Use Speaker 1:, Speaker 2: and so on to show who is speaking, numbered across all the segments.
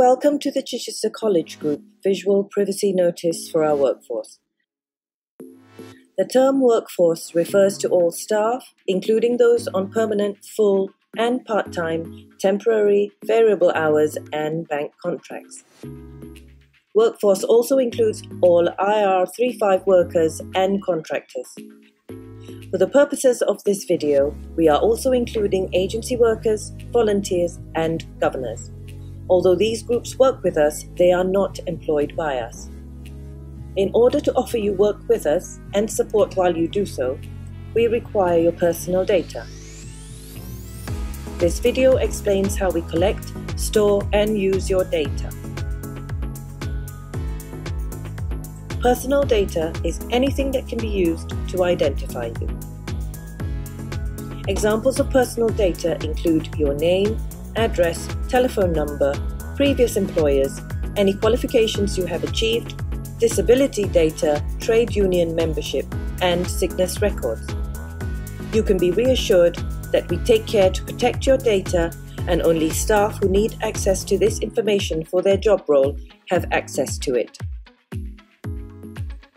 Speaker 1: Welcome to the Chichester College Group Visual Privacy Notice for our workforce. The term workforce refers to all staff, including those on permanent, full, and part-time, temporary, variable hours, and bank contracts. Workforce also includes all IR35 workers and contractors. For the purposes of this video, we are also including agency workers, volunteers, and governors. Although these groups work with us, they are not employed by us. In order to offer you work with us and support while you do so, we require your personal data. This video explains how we collect, store, and use your data. Personal data is anything that can be used to identify you. Examples of personal data include your name, address, telephone number, previous employers, any qualifications you have achieved, disability data, trade union membership, and sickness records. You can be reassured that we take care to protect your data, and only staff who need access to this information for their job role have access to it.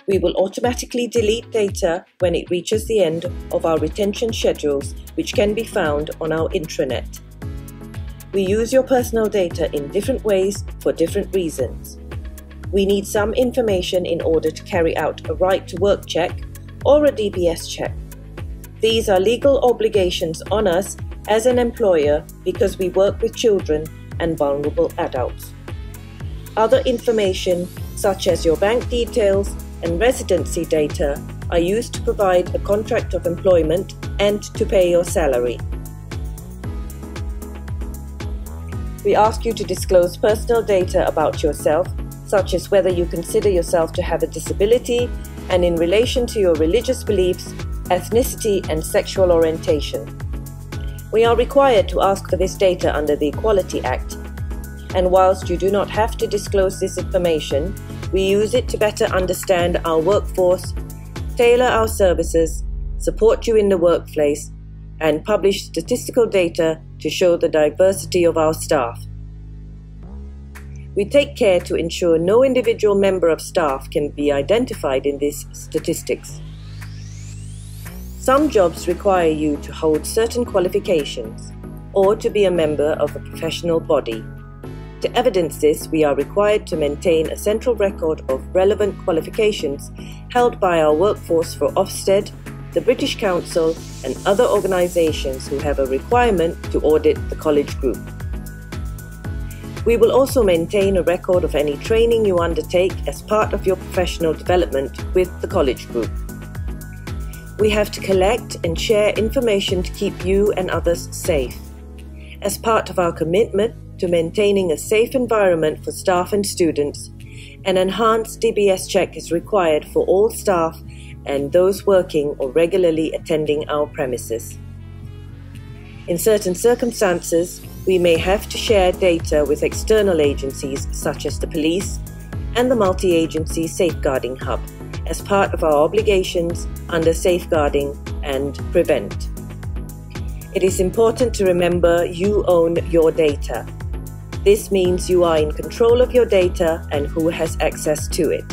Speaker 1: We will automatically delete data when it reaches the end of our retention schedules, which can be found on our intranet. We use your personal data in different ways for different reasons. We need some information in order to carry out a right to work check or a DBS check. These are legal obligations on us as an employer because we work with children and vulnerable adults. Other information, such as your bank details and residency data, are used to provide a contract of employment and to pay your salary. We ask you to disclose personal data about yourself, such as whether you consider yourself to have a disability and in relation to your religious beliefs, ethnicity, and sexual orientation. We are required to ask for this data under the Equality Act, and whilst you do not have to disclose this information, we use it to better understand our workforce, tailor our services, support you in the workplace, and publish statistical data to show the diversity of our staff. We take care to ensure no individual member of staff can be identified in these statistics. Some jobs require you to hold certain qualifications or to be a member of a professional body. To evidence this, we are required to maintain a central record of relevant qualifications held by our workforce for Ofsted, the British Council, and other organisations who have a requirement to audit the college group. We will also maintain a record of any training you undertake as part of your professional development with the college group. We have to collect and share information to keep you and others safe. As part of our commitment to maintaining a safe environment for staff and students, an enhanced DBS check is required for all staff and those working or regularly attending our premises. In certain circumstances, we may have to share data with external agencies such as the police and the multi-agency safeguarding hub as part of our obligations under safeguarding and prevent. It is important to remember you own your data. This means you are in control of your data and who has access to it.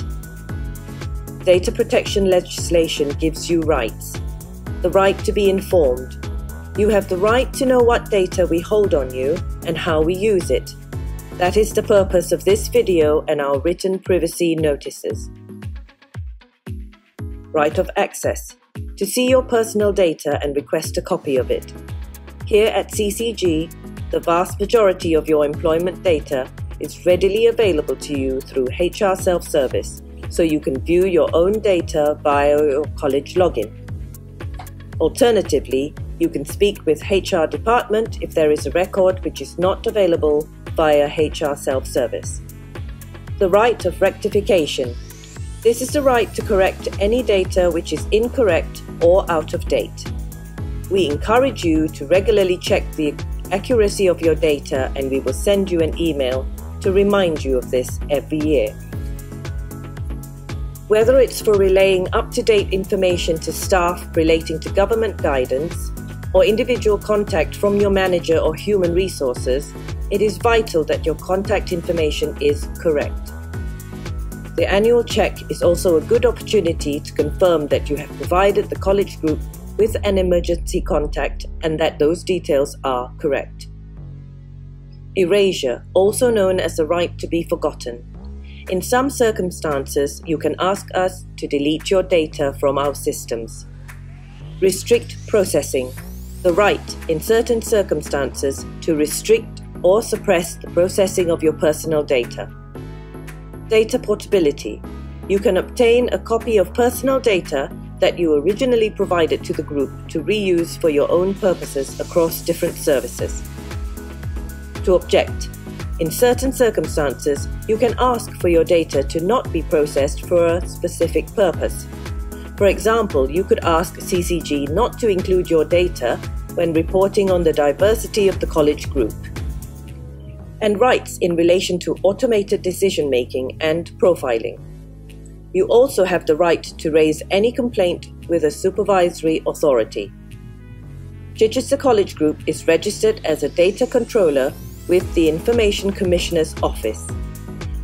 Speaker 1: Data protection legislation gives you rights. The right to be informed. You have the right to know what data we hold on you and how we use it. That is the purpose of this video and our written privacy notices. Right of access. To see your personal data and request a copy of it. Here at CCG, the vast majority of your employment data is readily available to you through HR self-service, so you can view your own data via your college login. Alternatively, you can speak with HR department if there is a record which is not available via HR self-service. The right of rectification. This is the right to correct any data which is incorrect or out of date. We encourage you to regularly check the accuracy of your data, and we will send you an email to remind you of this every year. Whether it's for relaying up-to-date information to staff relating to government guidance or individual contact from your manager or human resources, it is vital that your contact information is correct. The annual check is also a good opportunity to confirm that you have provided the college group with an emergency contact and that those details are correct. Erasure, also known as the right to be forgotten. In some circumstances, you can ask us to delete your data from our systems. Restrict processing, the right in certain circumstances to restrict or suppress the processing of your personal data. Data portability, you can obtain a copy of personal data that you originally provided to the group to reuse for your own purposes across different services. To object, in certain circumstances, you can ask for your data to not be processed for a specific purpose. For example, you could ask CCG not to include your data when reporting on the diversity of the college group. And rights in relation to automated decision-making and profiling. You also have the right to raise any complaint with a supervisory authority. Chichester College Group is registered as a data controller with the Information Commissioner's Office.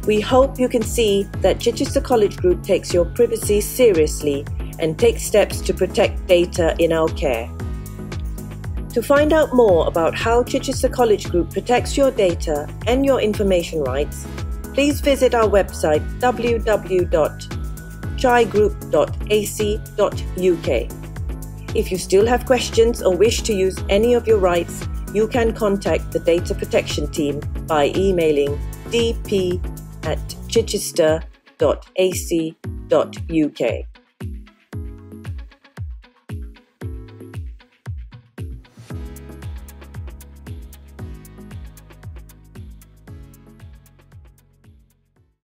Speaker 1: We hope you can see that Chichester College Group takes your privacy seriously and takes steps to protect data in our care. To find out more about how Chichester College Group protects your data and your information rights, please visit our website www.chigroup.ac.uk. If you still have questions or wish to use any of your rights, you can contact the Data Protection Team by emailing dp@chichester.ac.uk.